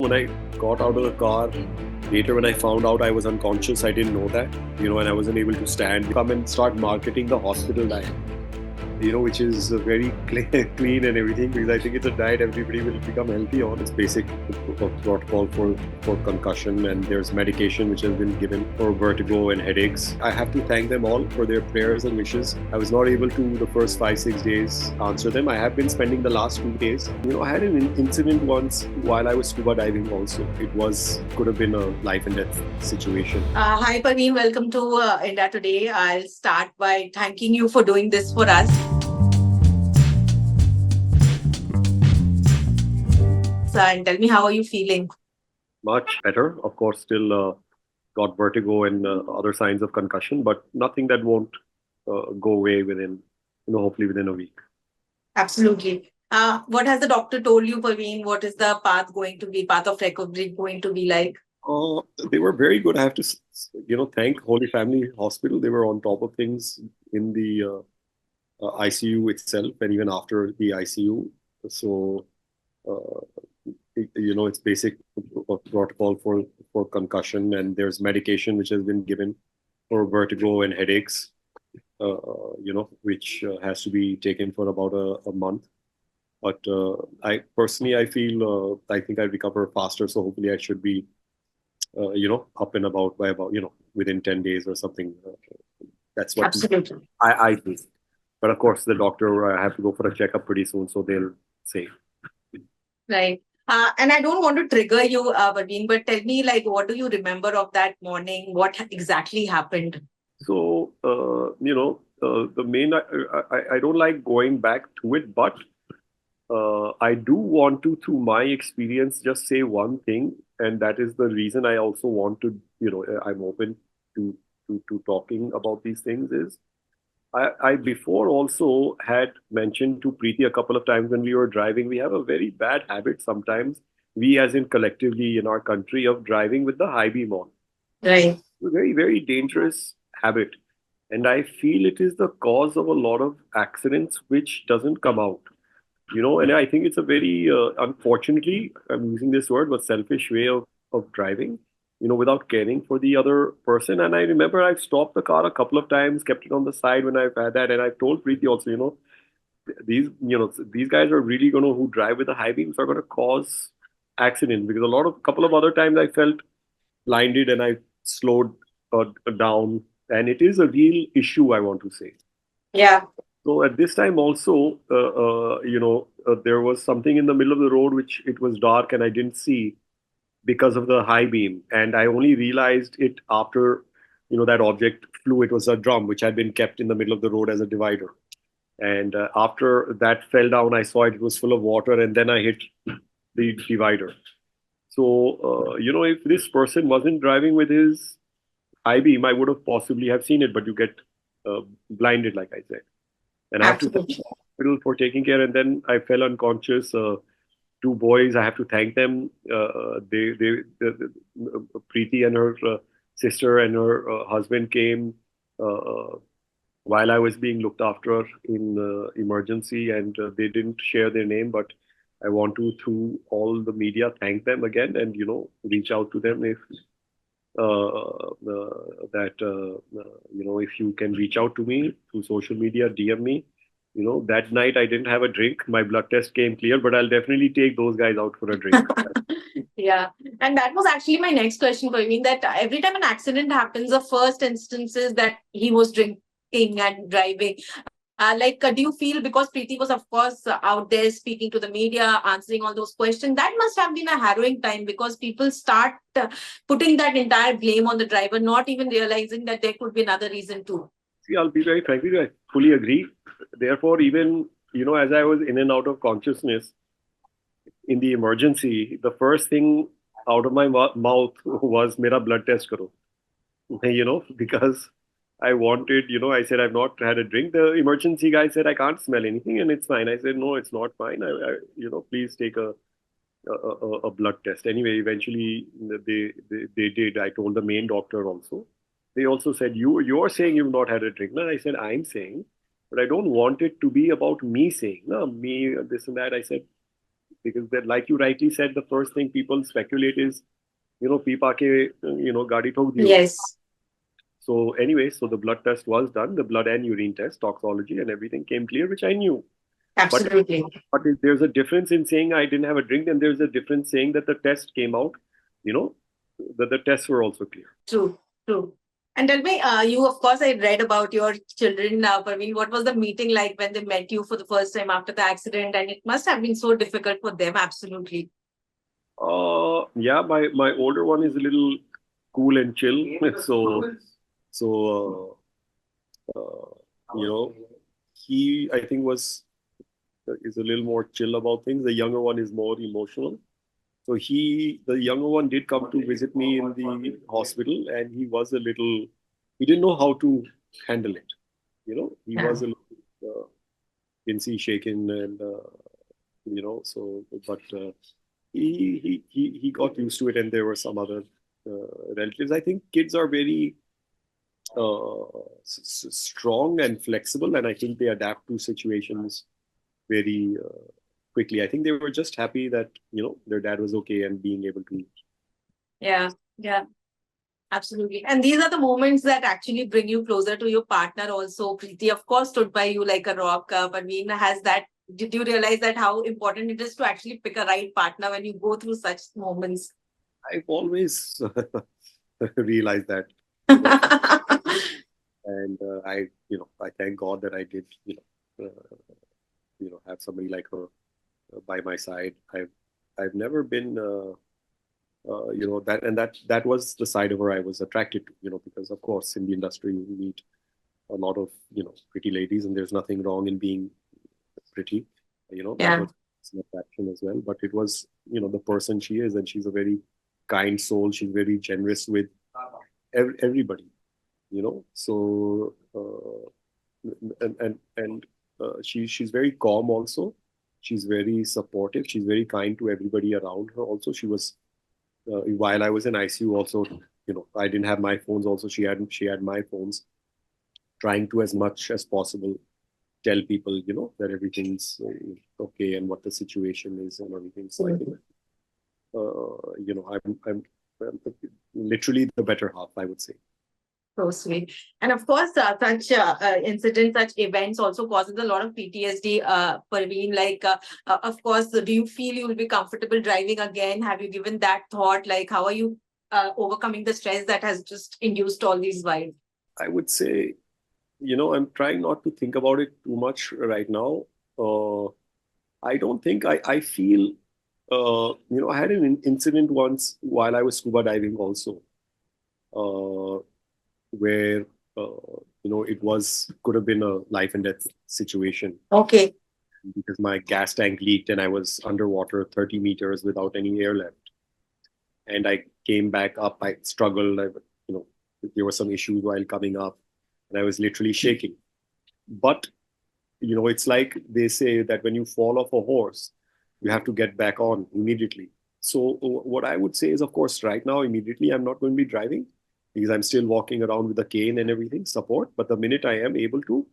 When I got out of the car, later when I found out I was unconscious, I didn't know that, and I wasn't able to stand. Come and start marketing the hospital diet, which is very clean and everything, because I think it's a diet everybody will become healthy on. It's basic protocol for concussion, and there's medication which has been given for vertigo and headaches. I have to thank them all for their prayers and wishes. I was not able to the first 5-6 days answer them. I have been spending the last 2 days. I had an incident once while I was scuba diving also. Could have been a life and death situation. Hi, Parvin. Welcome to India Today. I'll start by thanking you for doing this for us. And tell me, how are you feeling? Much better. Of course, still got vertigo and other signs of concussion, but nothing that won't go away within, hopefully within a week. Absolutely. What has the doctor told you, Parveen? What is the path of recovery going to be like? They were very good. I have to, thank Holy Family Hospital. They were on top of things in the ICU itself and even after the ICU. So, it's basic protocol for concussion, and there's medication which has been given for vertigo and headaches, which has to be taken for about a month. But I feel I think I recover faster, so hopefully I should be up and about by about within 10 days or something. That's what Absolutely. I think. But of course, the doctor, I have to go for a checkup pretty soon, so they'll say. Right. And I don't want to trigger you, Parveen, but tell me, what do you remember of that morning? What exactly happened? So, the main, I don't like going back to it, but I do want to, through my experience, just say one thing, and that is the reason I also want to, I'm open to talking about these things is I before also had mentioned to Preeti a couple of times when we were driving, we have a very bad habit sometimes, we as in collectively in our country, of driving with the high beam on. Right. A very, very dangerous habit. And I feel it is the cause of a lot of accidents which doesn't come out. And I think it's a very, unfortunately, I'm using this word, but selfish way of driving, without caring for the other person. And I remember I've stopped the car a couple of times, kept it on the side when I've had that. And I've told Preeti also, these guys are really going to, who drive with the high beams are going to cause accidents, because couple of other times I felt blinded and I slowed down. And it is a real issue, I want to say. Yeah. So at this time also, there was something in the middle of the road which it was dark and I didn't see because of the high beam. And I only realized it after, that object flew. It was a drum which had been kept in the middle of the road as a divider. And after that fell down, I saw it was full of water, and then I hit the divider. So, if this person wasn't driving with his high beam, I would have possibly have seen it, but you get blinded, like I said. And I have to thank the hospital for taking care. And then I fell unconscious. Two boys, I have to thank them. Preeti and her sister and her husband came while I was being looked after in emergency, and they didn't share their name, but I want to, through all the media, thank them again, and reach out to them if if you can reach out to me through social media, DM me. That night I didn't have a drink. My blood test came clear, but I'll definitely take those guys out for a drink. Yeah. And that was actually my next question, Parveen, that every time an accident happens, the first instance is that he was drinking and driving. Do you feel, because Preeti was, of course, out there speaking to the media, answering all those questions, that must have been a harrowing time, because people start putting that entire blame on the driver, not even realizing that there could be another reason too. See, I'll be very frank with you. I fully agree. Therefore, even, as I was in and out of consciousness in the emergency, the first thing out of my mouth was, Mera blood test karo. Because I wanted, I said, I've not had a drink. The emergency guy said, I can't smell anything and it's fine. I said, no, it's not fine. Please take a blood test. Anyway, eventually they did. I told the main doctor also. They also said, you're saying you've not had a drink. No, I said, I'm saying, but I don't want it to be about me saying, no, me, this and that. I said, because that, like you rightly said, the first thing people speculate is, pee paa ke, gaadi thok di hogi. Yes, So anyway, so the blood test was done, the blood and urine test, toxology, and everything came clear, which I knew. But absolutely. there's a difference in saying I didn't have a drink, and there's a difference saying that the test came out, you know, that the tests were also clear. True, true. And tell me, you, of course, I read about your children now, Parveen. What was the meeting like when they met you for the first time after the accident? And it must have been so difficult for them, absolutely. Yeah, my older one is a little cool and chill. So you know, he I think was is a little more chill about things. The younger one is more emotional. So the younger one did come to visit me in the hospital, and he was a little, he didn't know how to handle it. He Yeah. was a little insy shaken, and so but he got used to it, and there were some other relatives. I think kids are very strong and flexible, and I think they adapt to situations very quickly. I think they were just happy that their dad was okay and being able to. Yeah, yeah, absolutely. And these are the moments that actually bring you closer to your partner also. Preeti, of course, stood by you like a rock. Parveen has that. Did you realize that how important it is to actually pick a right partner when you go through such moments? I've always realized that, you know, and I thank God that I did, have somebody like her by my side. I've never been, that was the side of her I was attracted to, because of course in the industry you meet a lot of pretty ladies, and there's nothing wrong in being pretty. That Yeah. was an attraction as well. But it was the person she is, and she's a very kind soul. She's very generous with everybody. So she's very calm also. She's very supportive. She's very kind to everybody around her. Also, she was while I was in ICU. Also, I didn't have my phones. Also, she had my phones. Trying to as much as possible tell people, that everything's okay and what the situation is and everything. So I think, I'm literally the better half, I would say. So sweet. And of course, such incidents, such events also causes a lot of PTSD, Parveen. Like, of course, do you feel you will be comfortable driving again? Have you given that thought? Like, how are you overcoming the stress that has just induced all these vibes? I would say, I'm trying not to think about it too much right now. I don't think I feel, I had an incident once while I was scuba diving also, uh, where, it could have been a life and death situation Okay. because my gas tank leaked and I was underwater 30 meters without any air left. And I came back up. I struggled. You know, there were some issues while coming up, and I was literally shaking. But it's like they say that when you fall off a horse, you have to get back on immediately. So what I would say is, of course, right now, immediately, I'm not going to be driving because I'm still walking around with a cane and everything, support. But the minute I am able to,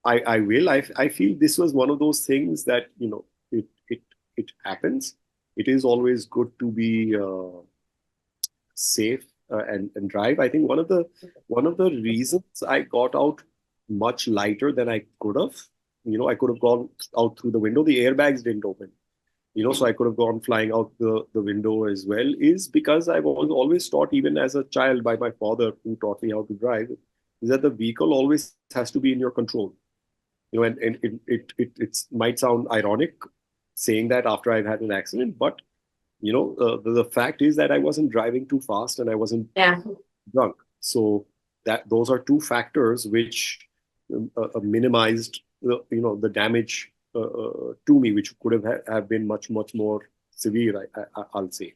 I will. I feel this was one of those things that it happens. It is always good to be safe and drive. I think one of the reasons I got out much lighter than I could have. I could have gone out through the window. The airbags didn't open. So I could have gone flying out the window as well. Is because I was always taught, even as a child, by my father, who taught me how to drive, is that the vehicle always has to be in your control. And it might sound ironic saying that after I've had an accident, but the fact is that I wasn't driving too fast and I wasn't Yeah. drunk. So that those are two factors which minimized the damage to me, which could have been much more severe. I'll say.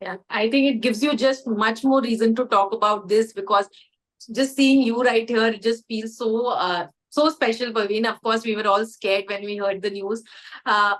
Yeah, I think it gives you just much more reason to talk about this because just seeing you right here, it just feels so special, Parveen. Of course, we were all scared when we heard the news. Uh,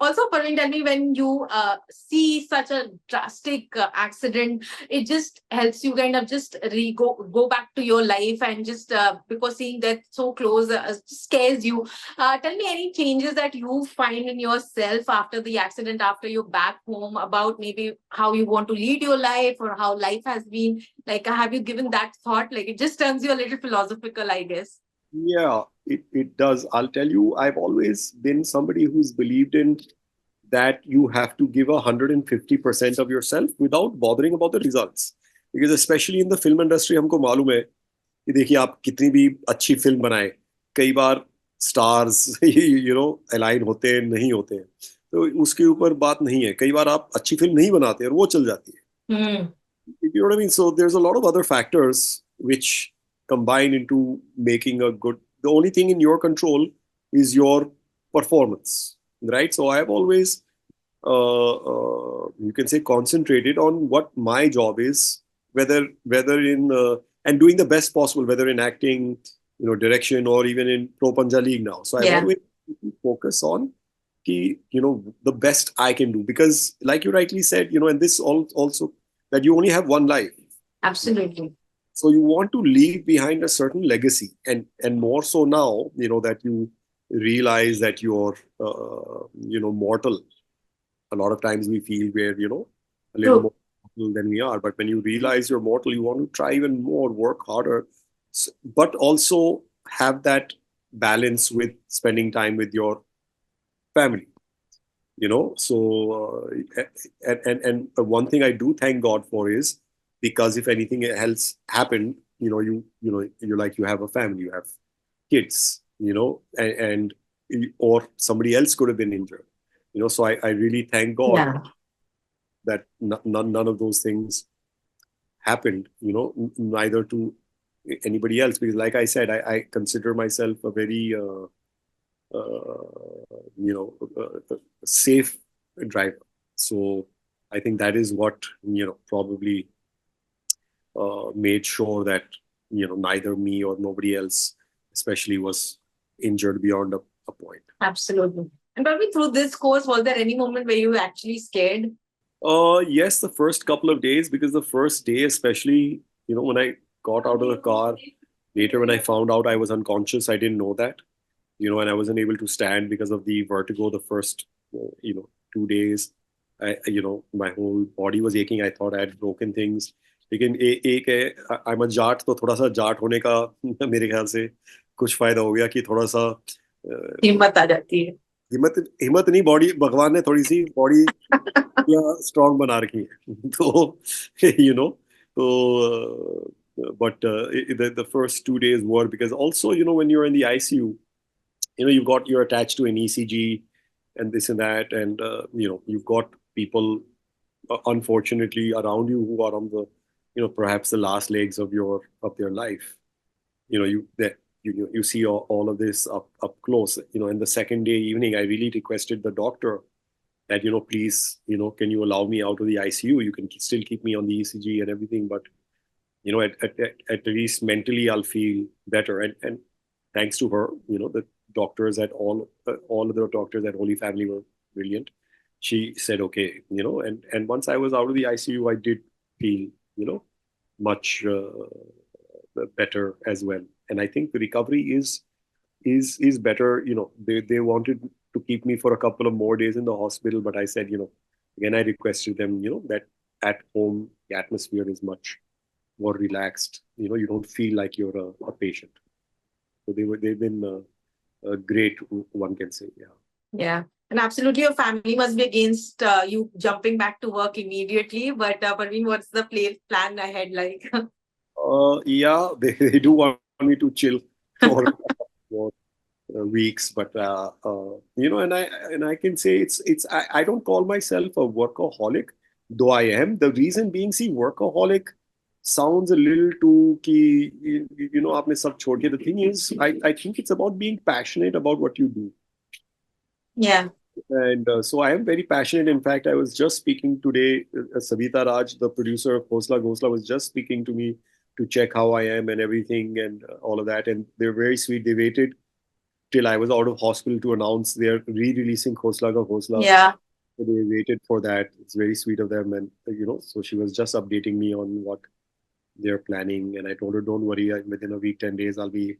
Also, Parvin, tell me, when you see such a drastic accident, it just helps you kind of just go back to your life, and just because seeing that so close scares you. Tell me any changes that you find in yourself after the accident, after you're back home, about maybe how you want to lead your life or how life has been. Like, have you given that thought? Like, it just turns you a little philosophical, I guess. Yeah, it does. I'll tell you, I've always been somebody who's believed in that you have to give 150% of yourself without bothering about the results. Because especially in the film industry, हमको मालूम है कि देखिए आप कितनी भी अच्छी film बनाए, कई बार स्टार्स अलाइन होते हैं नहीं होते हैं, तो उसके ऊपर बात नहीं है. कई बार आप अच्छी फिल्म नहीं बनाते और वो चल जाती है. Hmm. You know what I mean? So there's a lot of other factors which combine into making a good. The only thing in your control is your performance, right? So I've always, you can say, concentrated on what my job is, whether in and doing the best possible, whether in acting, direction, or even in Pro Panja League now. So I've Yeah, always focus on the best I can do, because like you rightly said, and this also, that you only have one life. absolutely. So you want to leave behind a certain legacy, and more so now, that you realize that you're mortal. A lot of times we feel we're a little True. more mortal than we are, but when you realize you're mortal, you want to try even more, work harder, but also have that balance with spending time with your family. So and one thing I do thank God for is, because if anything else happened, you have a family, you have kids, and or somebody else could have been injured. So I really thank God Yeah. that none of those things happened, neither to anybody else, because like I said, I consider myself a very safe driver. So I think that is what probably made sure that neither me or nobody else, especially, was injured beyond a point. Absolutely. And probably through this course, was there any moment where you were actually scared? Yes, the first couple of days, because the first day, especially, when I got out of the car, later when I found out I was unconscious, I didn't know that, and I wasn't able to stand because of the vertigo the first, 2 days. My whole body was aching. I thought I had broken things. लेकिन एक है, I am a Jat, तो थोड़ा सा जाट होने का मेरे ख्याल से कुछ फायदा हो गया कि थोड़ा सा हिम्मत आ जाती है. हिम्मत हिम्मत नहीं, बॉडी भगवान ने थोड़ी सी बॉडी या स्ट्रांग बना रखी है. तो तो the first 2 days were, because also when you're in the ICU, you're attached to an ECG and this and that, and you've got people, unfortunately, around you, who are on the perhaps the last legs of their life. You see all of this up close. And the second day evening, I really requested the doctor that please, can you allow me out of the ICU? You can still keep me on the ECG and everything, but at least mentally I'll feel better. And thanks to her, the doctors at all of the doctors at Holy Family were brilliant. She said okay, and once I was out of the ICU, I did feel much better as well. And I think the recovery is better. They wanted to keep me for a couple of more days in the hospital, but I said, again, I requested them, that at home the atmosphere is much more relaxed. You don't feel like you're a patient. So they've been great, one can say. Yeah. Yeah. And absolutely, your family must be against you jumping back to work immediately. But Parveen, what's the plan ahead like? Yeah, they do want me to chill for more weeks, but and I can say I don't call myself a workaholic, though I am. The reason being, see, workaholic sounds a little too ki, आपने सब छोड़ के. The thing is, I think it's about being passionate about what you do. Yeah. And so I am very passionate. In fact, I was just speaking today. Savita Raj, the producer of Khosla Ka Ghosla, was just speaking to me to check how I am and everything and all of that. And they're very sweet. They waited till I was out of hospital to announce they're re-releasing Khosla Ka Ghosla. Yeah. So they waited for that. It's very sweet of them, and so she was just updating me on what they're planning, and I told her, "Don't worry, within a week, 10 days, I'll be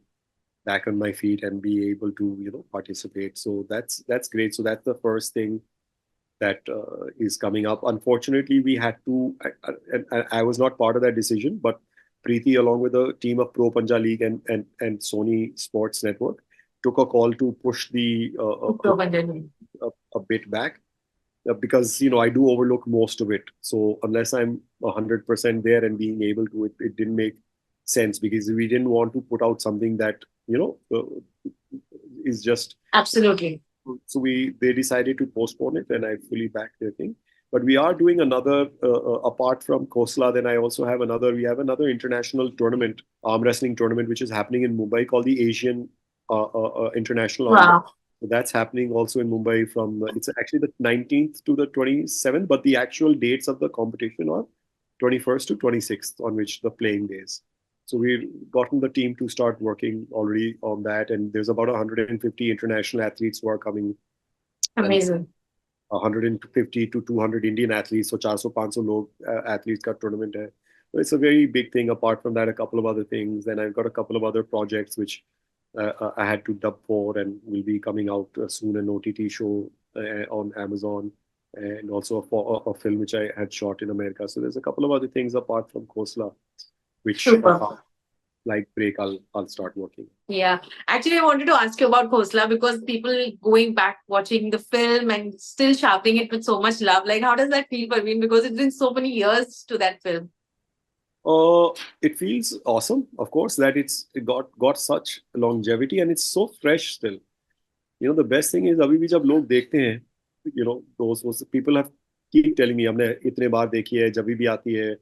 back on my feet and be able to participate." So that's great. So that's the first thing that is coming up. Unfortunately, we had to. I was not part of that decision, but Preeti, along with a team of Pro Panja League and Sony Sports Network, took a call to push the a bit back, because I do overlook most of it. So unless I'm 100% there and being able to, it didn't make sense, because we didn't want to put out something that is just. Absolutely. So they decided to postpone it, and I fully back their thing. But we are doing another, apart from Khosla. Then I also have another. We have another international tournament, arm wrestling tournament, which is happening in Mumbai, called the Asian International Arm. Wow. So that's happening also in Mumbai from, it's actually the 19th to the 27th, but the actual dates of the competition are 21st to 26th, on which the playing days. So we've gotten the team to start working already on that, and there's about 150 international athletes who are coming, and Amazing. 150 to 200 Indian athletes. So 400 500 log athletes ka tournament hai. So it's a very big thing. Apart from that, a couple of other things. Then I've got a couple of other projects which I had to dub for, and will be coming out soon. An OTT show on Amazon, and also a film which I had shot in America. So there's a couple of other things apart from Khosla, which Super. like break, I'll start working. Yeah. Actually, I wanted to ask you about Khosla, because people going back watching the film and still shouting it with so much love. Like, how does that feel, Parveen? Because it's been so many years to that film. It feels awesome, of course, that it got such longevity, and it's so fresh still. The best thing is, अभी भी जब लोग देखते हैं, those people have keep telling me, हमने इतने बार देखी है, जब भी आती है,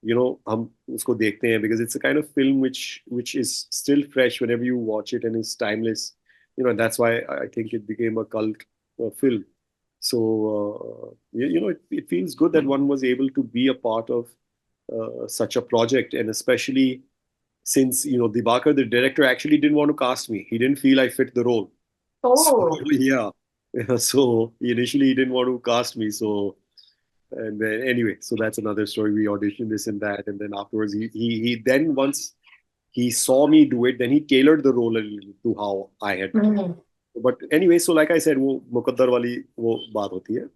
हम उसको देखते हैं, because it's a kind of film which is still fresh whenever you watch it, and is timeless. And that's why I think it became a cult film. So it feels good that one was able to be a part of such a project, and especially since Dibakar, the director, actually didn't want to cast me. He didn't feel I fit the role. So Oh. yeah. So initially he didn't want to cast me. So, and then anyway, so that's another story. We auditioned this and that, and then afterwards he then, once he saw me do it, then he tailored the role a little to how I had. But anyway, so like I said, वो मुकद्दर वाली वो बात होती है.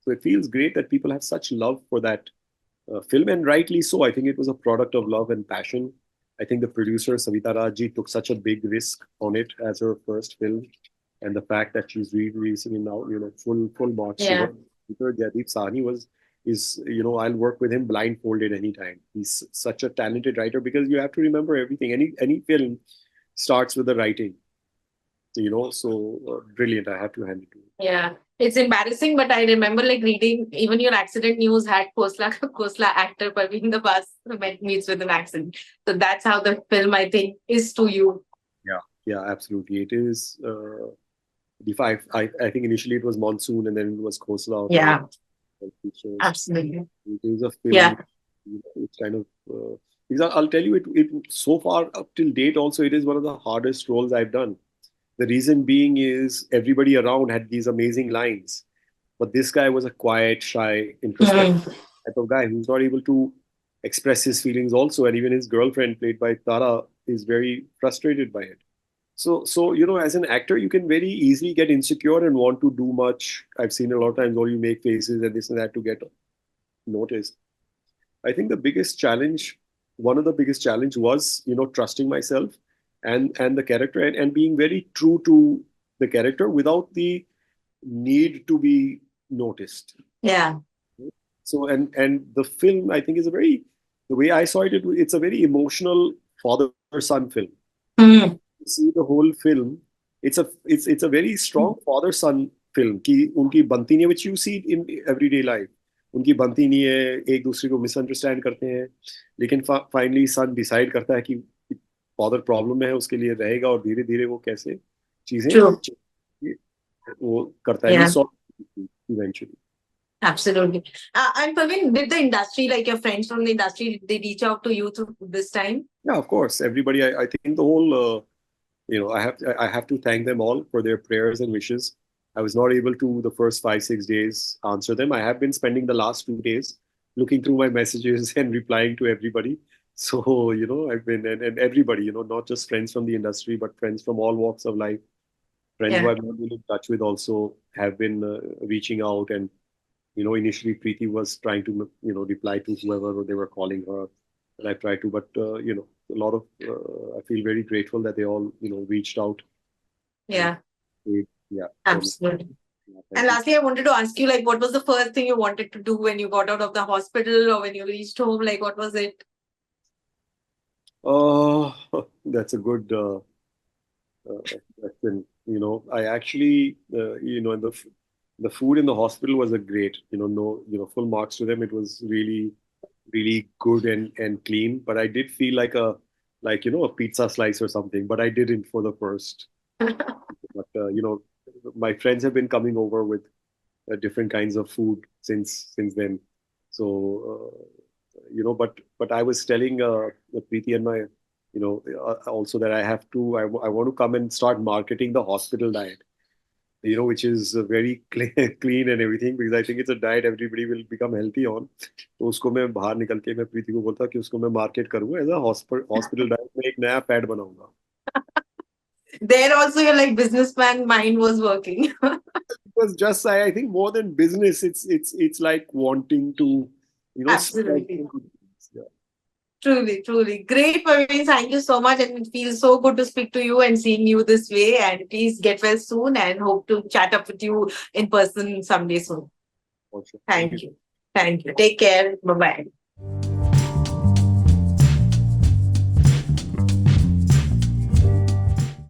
So it feels great that people have such love for that film, and rightly so. I think it was a product of love and passion. I think the producer Savita Rajji took such a big risk on it as her first film, and the fact that she's re-releasing it now, full marks. Yeah. Jaideep Sahni is I'll work with him blindfolded anytime. He's such a talented writer, because you have to remember everything. Any film starts with the writing. So brilliant. I have to hand it to him. Yeah. It's embarrassing, but I remember like reading even your accident news had Khosla actor Parvin Dabas meets with an accident. So that's how the film, I think, is to you. Yeah, absolutely. It is. I think initially it was Monsoon, and then it was Khosla. Yeah. Absolutely. It is a film. Yeah. It's kind of. Because I'll tell you, it so far up till date also, it is one of the hardest roles I've done. The reason being is everybody around had these amazing lines, but this guy was a quiet, shy, introspective type of guy who's not able to express his feelings also, and even his girlfriend, played by Tara, is very frustrated by it. So as an actor, you can very easily get insecure and want to do much. I've seen a lot of times, or you make faces and this and that to get noticed. I think one of the biggest challenge was, trusting myself and the character, and being very true to the character without the need to be noticed. Yeah. So, and the film, I think, the way I saw it, it's a very emotional father-son film. See the whole film, it's a very strong father-son film. कि उनकी बनती नहीं है, which you see in everyday life. उनकी बनती नहीं है, एक दूसरे को misunderstand करते हैं, लेकिन finally son decide करता है कि father problem में है, उसके लिए रहेगा, और धीरे धीरे वो कैसे चीजें वो करता है. Yeah. Eventually. Absolutely. And Parveen, did the industry, like your friends from the industry, did they reach out to you through this time? Yeah, of course. Everybody, I think the whole I have to thank them all for their prayers and wishes. I was not able to the first 5 6 days answer them. I have been spending the last 2 days looking through my messages and replying to everybody. So I've been, and everybody, not just friends from the industry, but friends from all walks of life, friends who Yeah. I've not been in touch with also have been reaching out. And initially Preeti was trying to reply to whoever they were calling her, and I tried to, but a lot of I feel very grateful that they all reached out and Yeah. yeah, and Absolutely. yeah, And thank you. lastly, I wanted to ask you, like, what was the first thing you wanted to do when you got out of the hospital or when you reached home? Like, what was it? Oh, that's a good question. I actually, and the food in the hospital was a great, no, full marks to them. It was really, really good and clean. But I did feel like a pizza slice or something. But I didn't for the first. But my friends have been coming over with different kinds of food since then. So but I was telling Preeti and my also that I want to come and start marketing the hospital diet, which is very clean and everything, because I think it's a diet everybody will become healthy on. तो उसको मैं बाहर निकल के मैं प्रीति को बोलता कि उसको मैं मार्केट करूंगा एज अ हॉस्पिटल डाइट में एक नया फैड बनाऊंगा. There also, your like businessman mind was working. Because just I think more than business, it's like wanting to spread Absolutely. the good things. Yeah. Truly, truly. Great, Parveen. Thank you so much. And it feels so good to speak to you and seeing you this way. And please get well soon and hope to chat up with you in person someday soon. For sure. Thank you. Thank you. Thank you. Take care. Bye bye.